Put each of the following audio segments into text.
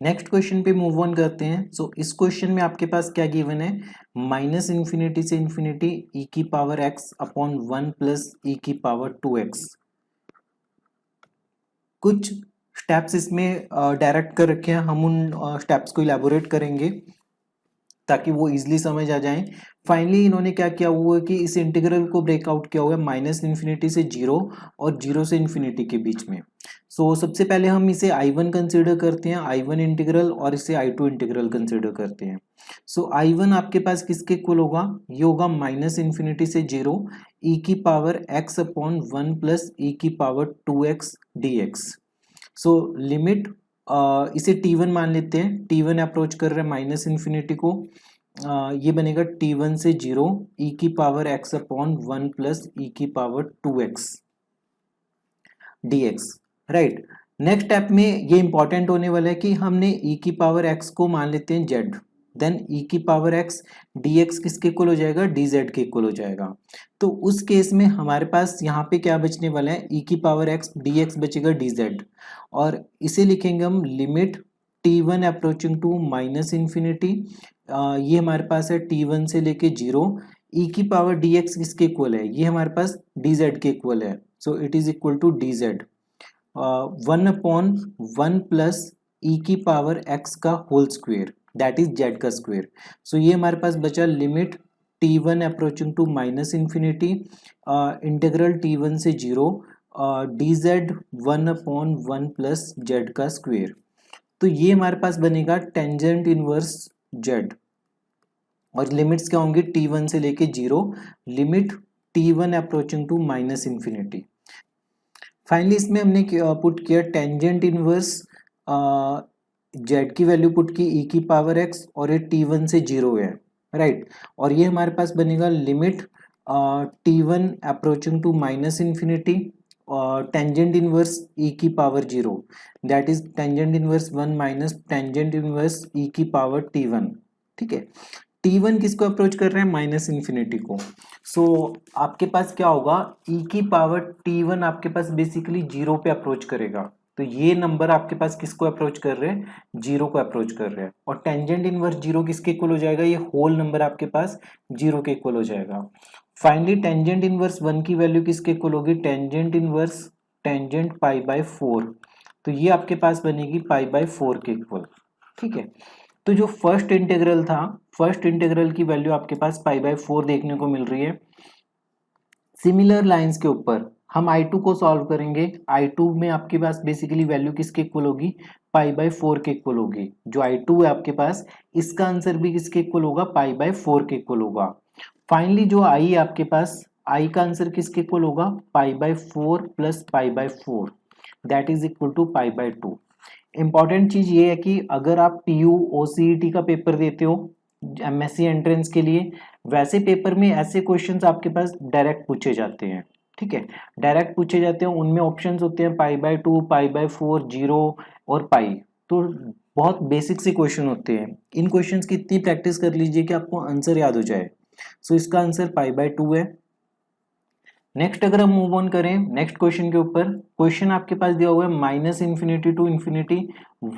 Next question पे move on करते हैं। सो इस क्वेश्चन में आपके पास क्या गिवन है, माइनस इन्फिनिटी से इन्फिनिटी ई की power x upon 1 plus e की पावर 2x। कुछ स्टेप्स इसमें डायरेक्ट कर रखे हैं, हम उन स्टेप्स को इलेबोरेट करेंगे ताकि वो इजीली समझ आ जाएं। फाइनली इन्होंने क्या किया हुआ है कि इस इंटीग्रल को ब्रेकआउट किया हुआ है माइनस इन्फिनिटी से जीरो और जीरो से इन्फिनिटी के बीच में। सो सबसे पहले हम इसे I1 कंसिडर करते हैं, I1 इंटीग्रल, और इसे I2 इंटीग्रल कंसिडर करते हैं। सो I1 आपके पास किसके इक्वल होगा, ये होगा माइनस इन्फिनिटी से जीरो ई की power x upon 1 plus e की power 2x dx। So limit इसे t1 मान लेते हैं, t1 अप्रोच कर रहे हैं माइनस इन्फिनिटी को, ये बनेगा t1 से जीरो ई की power x upon 1 plus e की power 2x dx। Right, next step में ये इंपॉर्टेंट होने वाला है कि हमने e की पावर x को मान लेते हैं z, देन e की पावर x dx किसके इक्वल हो जाएगा, dz के इक्वल हो जाएगा। तो उस केस में हमारे पास यहाँ पे क्या बचने वाला है, e की पावर x dx बचेगा dz, और इसे लिखेंगे हम limit t1 approaching to minus infinity, ये हमारे पास है t1 से लेके जीरो, e की पावर dx किसके इक्वल है, ये हमारे पास dz के इक्वल है। So it is equal to dz 1 upon 1 plus e की पावर x का whole square, that is z का स्क्वेयर। सो ये हमारे पास बचा limit t1 approaching to minus infinity integral t1 से zero dz 1 upon 1 plus z का square. तो ये हमारे पास बनेगा टेंजेंट इनवर्स z, और लिमिट्स क्या होंगी t1 से लेके zero, limit t1 approaching to minus infinity. Finally इसमें हमने पुट किया टेंजेंट इनवर्स z की वैल्यू पुट की e की पावर x, और ये t1 से जीरो है, राइट, और ये हमारे पास बनेगा limit t1 approaching to minus infinity tangent inverse e की power zero, that is tangent inverse 1 minus tangent inverse e की पावर t1। ठीक है, t1 किसको अप्रोच कर रहे हैं, माइनस इन्फिनिटी को। सो आपके पास क्या होगा, e की पावर t1 आपके पास बेसिकली जीरो पे अप्रोच करेगा, तो ये नंबर आपके पास किसको अप्रोच कर रहे हैं, जीरो को अप्रोच कर रहे हैं, और टेंजेंट इनवर्स जीरो किसके इक्वल हो जाएगा, ये होल नंबर आपके पास जीरो के इक्वल हो जाएगा। फाइनली टेंजेंट इनवर्स 1 की वैल्यू किसके इक्वल होगी, tangent inverse tangent pi by 4, तो ये आपके पास बनेगी पाई बाय 4 के इक्वल। ठीक है, तो जो फर्स्ट इंटीग्रल था, फर्स्ट इंटीग्रल की वैल्यू आपके पास पाई बाय 4 देखने को मिल रही है। सिमिलर लाइंस के ऊपर हम I2 को सॉल्व करेंगे, I2 में आपके पास बेसिकली वैल्यू किसके इक्वल होगी, पाई बाय 4 के इक्वल होगी। जो I2 है आपके पास, इसका आंसर भी किसके इक्वल होगा, पाई बाय 4 के इक्वल होगा। फाइनली जो I है आपके पास, I का आंसर किसके इक्वल होगा, pi by 4 plus pi by 4, that is equal to pi by 2। Important चीज ये है कि अगर आप PU OCET का पेपर देते हो MSc एंट्रेंस के लिए, वैसे पेपर में ऐसे क्वेश्चंस आपके पास डायरेक्ट पूछे जाते हैं। ठीक है, डायरेक्ट पूछे जाते हैं, उनमें ऑप्शंस होते हैं पाई बाय 2, पाई बाय 4, जीरो और पाई, तो बहुत बेसिक से क्वेश्चन होते हैं। इन क्वेश्चंस की इतनी प्रैक्टिस कर लीजिए कि आपको आंसर याद हो जाए। सो इसका आंसर पाई बाय 2 है। नेक्स्ट अगर हम मूव ऑन करें नेक्स्ट क्वेश्चन के ऊपर, क्वेश्चन आपके पास दिया हुआ है minus infinity to infinity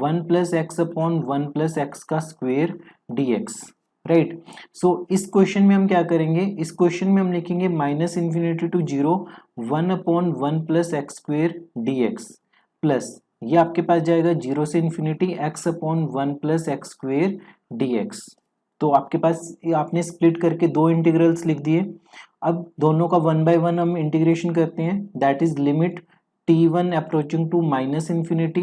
1 plus x upon 1 plus x का स्क्वेयर dx, राइट। सो इस क्वेश्चन में हम क्या करेंगे, इस क्वेश्चन में हम लिखेंगे minus infinity to zero 1 upon 1 plus x square dx, plus ये आपके पास जाएगा जीरो से infinity x upon 1 plus x square dx। तो आपके पास आपने स्प्लिट करके दो इंटीग्रल्स लिख दिए। अब दोनों का 1 बाय 1 हम इंटीग्रेशन करते हैं, that is limit t1 approaching to minus infinity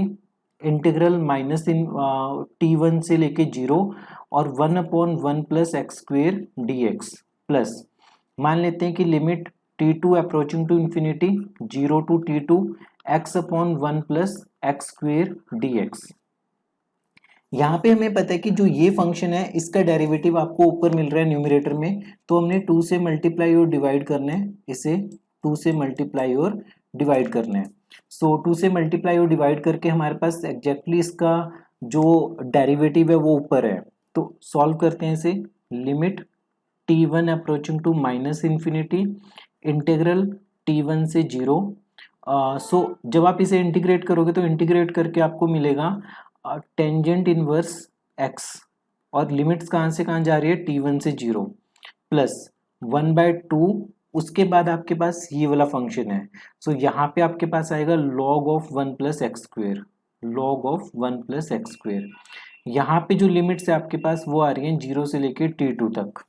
integral minus t1 से लेके जीरो और 1 upon 1 plus x square dx, plus मान लेते हैं कि limit t2 approaching to infinity zero to t2 x upon 1 plus x square dx। यहाँ पे हमें पता है कि जो ये फंक्शन है इसका डेरिवेटिव आपको ऊपर मिल रहा है न्यूमरेटर में, तो हमने 2 से मल्टीप्लाई और डिवाइड करना है, इसे 2 से मल्टीप्लाई और डिवाइड करना है। सो 2 से मल्टीप्लाई और डिवाइड करके हमारे पास एग्जैक्टली इसका जो डेरिवेटिव है वो ऊपर है, तो सॉल्व करते हैं इसे। Limit t1 approaching to minus infinity integral t1 से जीरो। सो जब आप इसे इंटीग्रेट करोगे तो इंटीग्रेट करके आपको मिलेगा टेंजेंट इनवर्स x और लिमिट्स कहाँ से कहाँ जा रही है t1 से 0 प्लस 1/2 उसके बाद आपके पास ये वाला फंक्शन है सो यहाँ पे आपके पास आएगा log of 1 plus x square log of 1 plus x square यहाँ पे जो लिमिट्स है आपके पास वो आ रही हैं 0 से लेके t2 तक।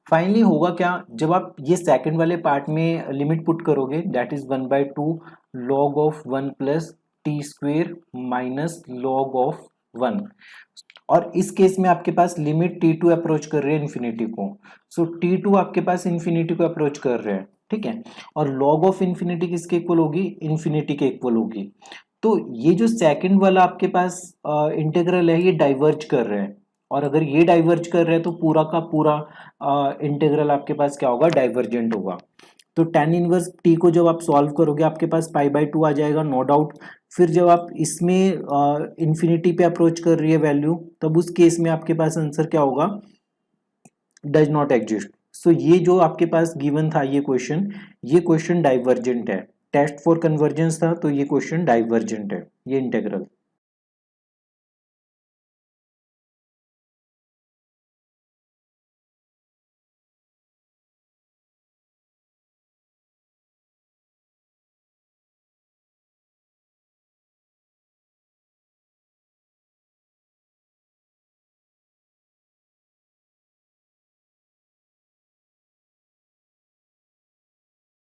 फाइनली होगा क्या जब आप ये सेकंड वाले पार्ट में लिमिट पुट करोगे that is 1/2 log of 1 plus T square minus log of 1 और इस केस में आपके पास लिमिट t2 अप्रोच कर रही है इन्फिनिटी को सो t2 आपके पास इन्फिनिटी को अप्रोच कर रहे हैं ठीक है और log ऑफ इन्फिनिटी किसके इक्वल होगी इन्फिनिटी के इक्वल होगी। तो ये जो सेकंड वाला आपके पास इंटीग्रल है ये डाइवर्ज कर रहे हैं और अगर ये डाइवर्ज कर रहे हैं तो पूरा का पूरा इंटीग्रल आपके पास क्या होगा डाइवर्जेंट होगा। तो tan इनवर्स t को जब आप सॉल्व करोगे आपके पास π/2 आ जाएगा नो डाउट। फिर जब आप इसमें इन्फिनिटी पे अप्रोच कर रही है वैल्यू तब उस केस में आपके पास आंसर क्या होगा डज नॉट एग्जिस्ट। सो ये जो आपके पास गिवन था ये क्वेश्चन डाइवर्जेंट है टेस्ट फॉर कन्वर्जेंस था तो ये क्वेश्चन डाइवर्जेंट है ये इंटीग्रल।